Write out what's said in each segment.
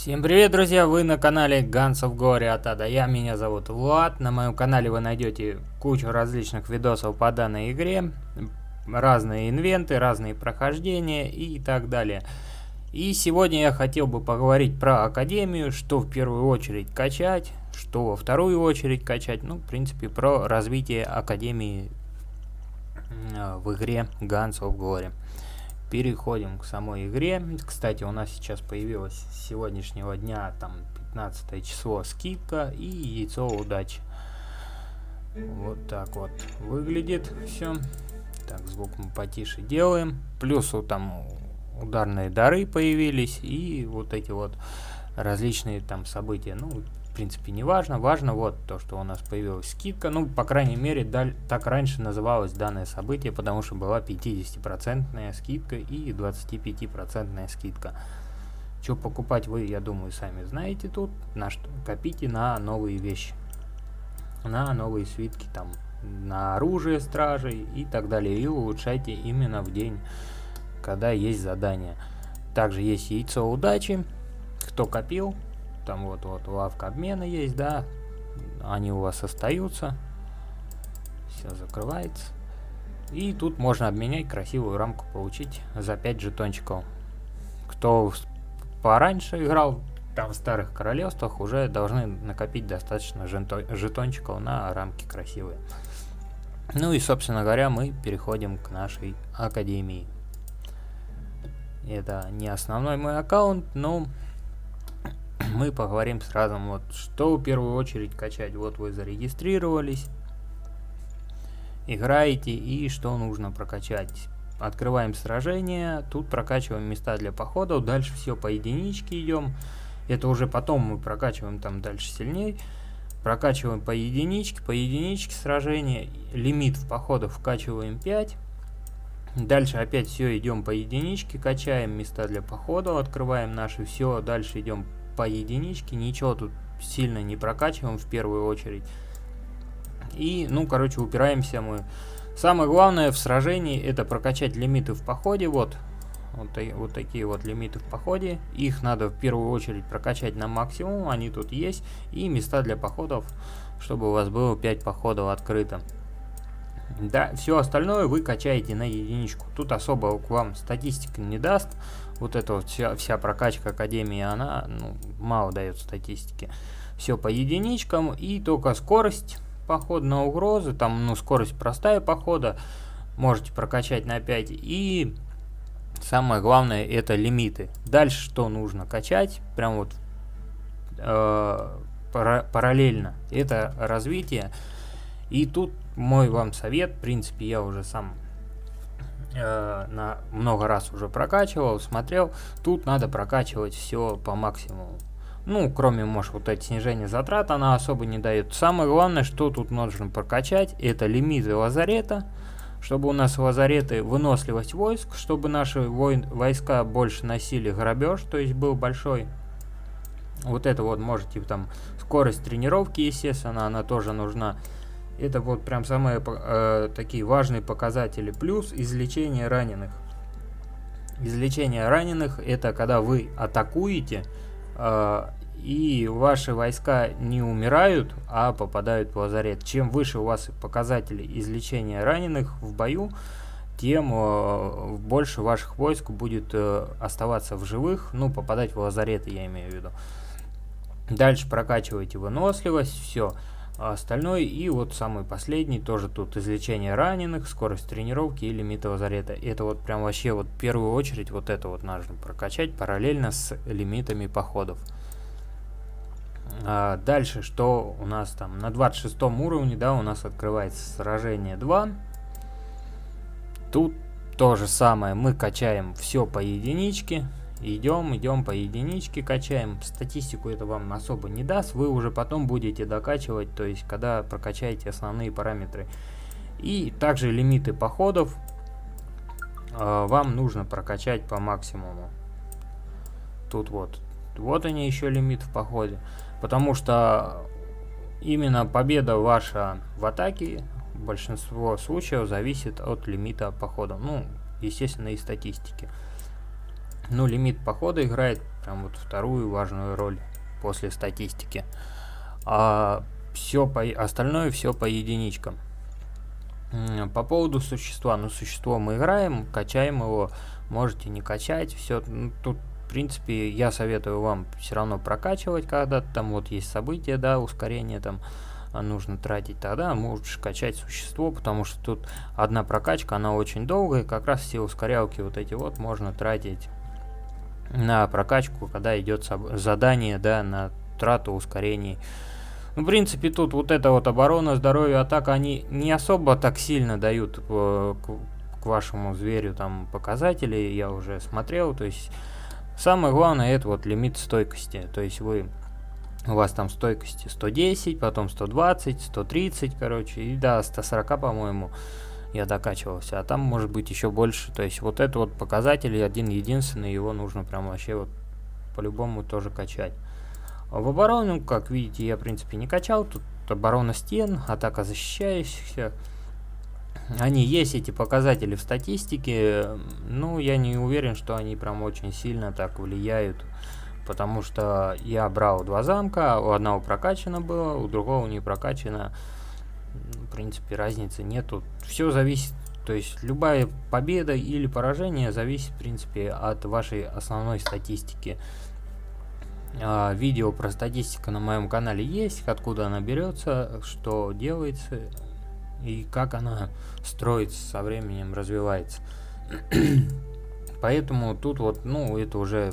Всем привет, друзья! Вы на канале Guns of Glory от А до Я. Меня зовут Влад. На моем канале вы найдете кучу различных видосов по данной игре, разные инвенты, разные прохождения и так далее. И сегодня я хотел бы поговорить про Академию, что в первую очередь качать, что во вторую очередь качать. Ну, в принципе, про развитие Академии в игре Guns of Glory. Переходим к самой игре. Кстати, у нас сейчас появилась с сегодняшнего дня, там, 15 число, скидка и яйцо удачи. Вот так вот выглядит все. Так, звук мы потише делаем. Плюс вот там ударные дары появились и вот эти вот различные там события. Ну, в принципе, не важно. Важно вот то, что у нас появилась скидка. Ну, по крайней мере, так раньше называлось данное событие, потому что была 50% скидка и 25% скидка. Что покупать вы, я думаю, сами знаете тут. На что копите на новые вещи. На новые свитки, там, на оружие стражей и так далее. И улучшайте именно в день, когда есть задание. Также есть яйцо удачи. Кто копил, там вот лавка обмена есть, да, они у вас остаются, все закрывается, и тут можно обменять, красивую рамку получить за 5 жетончиков. Кто пораньше играл, там в старых королевствах, уже должны накопить достаточно жетончиков на рамки красивые. Ну и, собственно говоря, мы переходим к нашей Академии. Это не основной мой аккаунт, но мы поговорим сразу, вот что в первую очередь качать. Вот вы зарегистрировались, играете, и что нужно прокачать. Открываем сражение, тут прокачиваем места для походов, дальше все по единичке идем. Это уже потом мы прокачиваем там дальше сильнее. Прокачиваем по единичке сражения, лимит в походах вкачиваем 5. Дальше опять все идем по единичке, качаем места для походов, открываем наши все, дальше идем по единичке, ничего тут сильно не прокачиваем в первую очередь. И, ну, короче, упираемся мы. Самое главное в сражении это прокачать лимиты в походе. Вот такие вот лимиты в походе. Их надо в первую очередь прокачать на максимум, они тут есть. И места для походов, чтобы у вас было 5 походов открыто. Да, все остальное вы качаете на единичку. Тут особо к вам статистика не даст. Вот эта вот вся прокачка Академии, она мало дает статистики. Все по единичкам, и только скорость похода на угрозы, там, скорость простая похода, можете прокачать на 5. И самое главное, это лимиты. Дальше что нужно качать, прям вот параллельно, это развитие. И тут мой вам совет, в принципе, я уже сам много раз уже прокачивал, смотрел. Тут надо прокачивать все по максимуму. Ну, кроме, может, вот эти снижения затрат, она особо не дает. Самое главное, что тут нужно прокачать, это лимиты лазарета, чтобы у нас лазареты, выносливость войск, чтобы наши войска больше носили грабеж, то есть был большой. Вот это вот можете там, скорость тренировки, естественно, она тоже нужна. Это вот прям самые такие важные показатели. Плюс излечение раненых. Излечение раненых это когда вы атакуете, и ваши войска не умирают, а попадают в лазарет. Чем выше у вас показатели излечения раненых в бою, тем больше ваших войск будет оставаться в живых, ну, попадать в лазареты, я имею в виду. Дальше прокачиваете выносливость, все. Остальное, и вот самый последний, тоже тут излечение раненых, скорость тренировки и лимиты лазарета. Это вот прям вообще вот в первую очередь вот это вот нужно прокачать параллельно с лимитами походов. Дальше, что у нас там на 26 уровне, да, у нас открывается сражение 2. Тут то же самое, мы качаем все по единичке. Идем по единичке, качаем. Статистику это вам особо не даст, вы уже потом будете докачивать, то есть когда прокачаете основные параметры. И также лимиты походов вам нужно прокачать по максимуму. Тут вот они еще лимит в походе, потому что именно победа ваша в атаке в большинстве случаев зависит от лимита похода, ну, естественно, и статистики. Ну, лимит похода играет прям вот вторую важную роль после статистики. А остальное все по единичкам. По поводу существа. Ну, существо мы играем, качаем его, можете не качать, все. Ну, тут, в принципе, я советую вам все равно прокачивать, когда там вот есть события, да, ускорение там нужно тратить, тогда можешь качать существо, потому что тут одна прокачка, она очень долгая, как раз все ускорялки вот эти вот можно тратить на прокачку, когда идет задание, да, на трату ускорений. Ну, в принципе, тут вот эта вот оборона, здоровье, атака, они не особо так сильно дают к вашему зверю там показатели, я уже смотрел, то есть самое главное это вот лимит стойкости, то есть у вас там стойкости 110, потом 120, 130, короче, и до 140, по-моему, я докачивался, а там может быть еще больше, то есть вот это вот показатель один-единственный, его нужно прям вообще вот по-любому тоже качать. В оборону, как видите, я в принципе не качал, тут оборона стен, атака защищающихся. Они есть, эти показатели в статистике, но я не уверен, что они прям очень сильно так влияют, потому что я брал 2 замка, у одного прокачано было, у другого не прокачано. В принципе, разницы нету. Все зависит, то есть любая победа или поражение зависит, в принципе, от вашей основной статистики. Видео про статистику на моем канале есть, откуда она берется, что делается и как она строится, со временем развивается. Поэтому тут вот, ну, это уже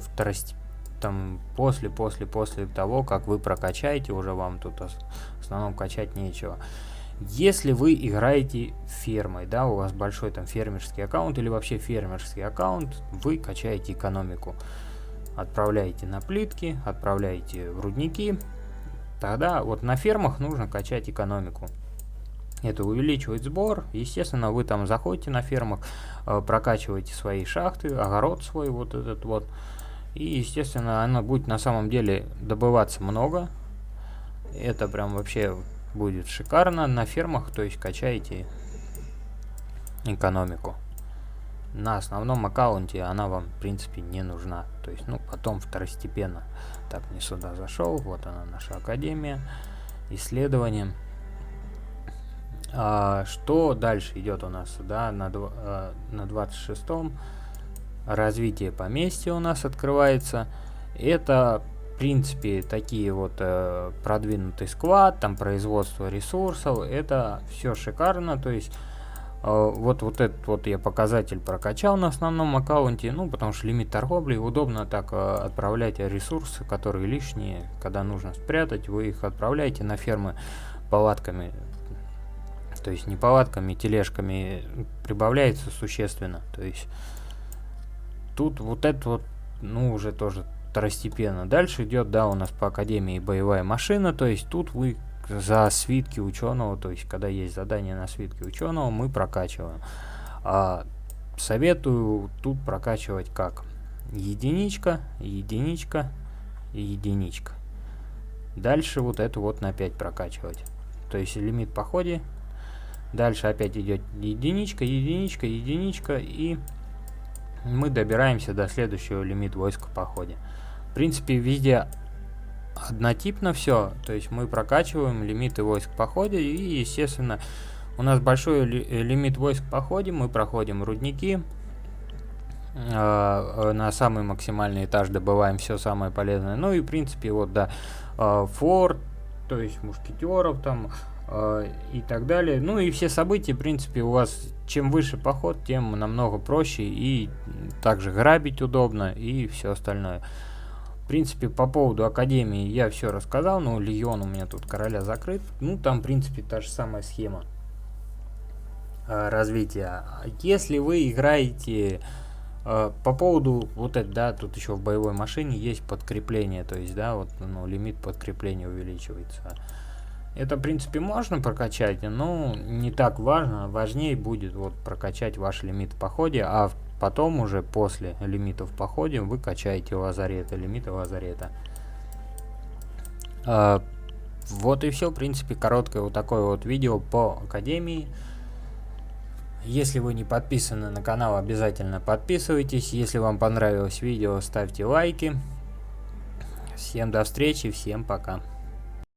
там после того, как вы прокачаете, уже вам тут в основном качать нечего. Если вы играете фермой, да, у вас большой там фермерский аккаунт или вообще фермерский аккаунт, вы качаете экономику. Отправляете на плитки, отправляете в рудники. Тогда вот на фермах нужно качать экономику. Это увеличивает сбор. Естественно, вы там заходите на фермах, прокачиваете свои шахты, огород свой вот этот вот. И, естественно, она будет на самом деле добываться много. Это прям вообще будет шикарно на фермах, то есть качаете экономику. На основном аккаунте она вам, в принципе, не нужна. То есть, ну, потом второстепенно. Так, не сюда зашел. Вот она, наша академия. Исследование. Что дальше идет у нас? Да, на 26-м. Развитие поместья у нас открывается. Это, в принципе, такие вот продвинутый склад, там производство ресурсов. Это все шикарно. То есть вот этот вот я показатель прокачал на основном аккаунте, ну, потому что лимит торговли, удобно так отправлять ресурсы, которые лишние, когда нужно спрятать, вы их отправляете на фермы палатками, то есть не палатками, тележками, прибавляется существенно, то есть тут вот это вот, ну, уже тоже второстепенно. Дальше идет, да, у нас по академии боевая машина, то есть тут вы за свитки ученого, то есть когда есть задание на свитки ученого, мы прокачиваем. Советую тут прокачивать как? Единичка, единичка и единичка. Дальше вот это вот на 5 прокачивать. То есть лимит по ходе. Дальше опять идет единичка, единичка, единичка, и мы добираемся до следующего лимит войск в походе. В принципе, везде однотипно все, то есть мы прокачиваем лимиты войск в походе, и, естественно, у нас большой лимит войск в походе, мы проходим рудники, на самый максимальный этаж добываем все самое полезное, ну и, в принципе, вот, да, форт, то есть мушкетеров там, и так далее. Ну и все события, в принципе, у вас чем выше поход, тем намного проще, и также грабить удобно, и все остальное. В принципе, по поводу академии я все рассказал, но легион у меня тут короля закрыт. Ну, там, в принципе, та же самая схема развития. Если вы играете по поводу вот это, да, тут еще в боевой машине есть подкрепление, то есть, да, вот, ну, лимит подкрепления увеличивается. Это, в принципе, можно прокачать, но не так важно. Важнее будет вот прокачать ваш лимит в походе, а потом уже после лимитов в походе вы качаете лазарета, лимиты лазарета. Вот и все, в принципе, короткое вот такое вот видео по академии. Если вы не подписаны на канал, обязательно подписывайтесь. Если вам понравилось видео, ставьте лайки. Всем до встречи, всем пока.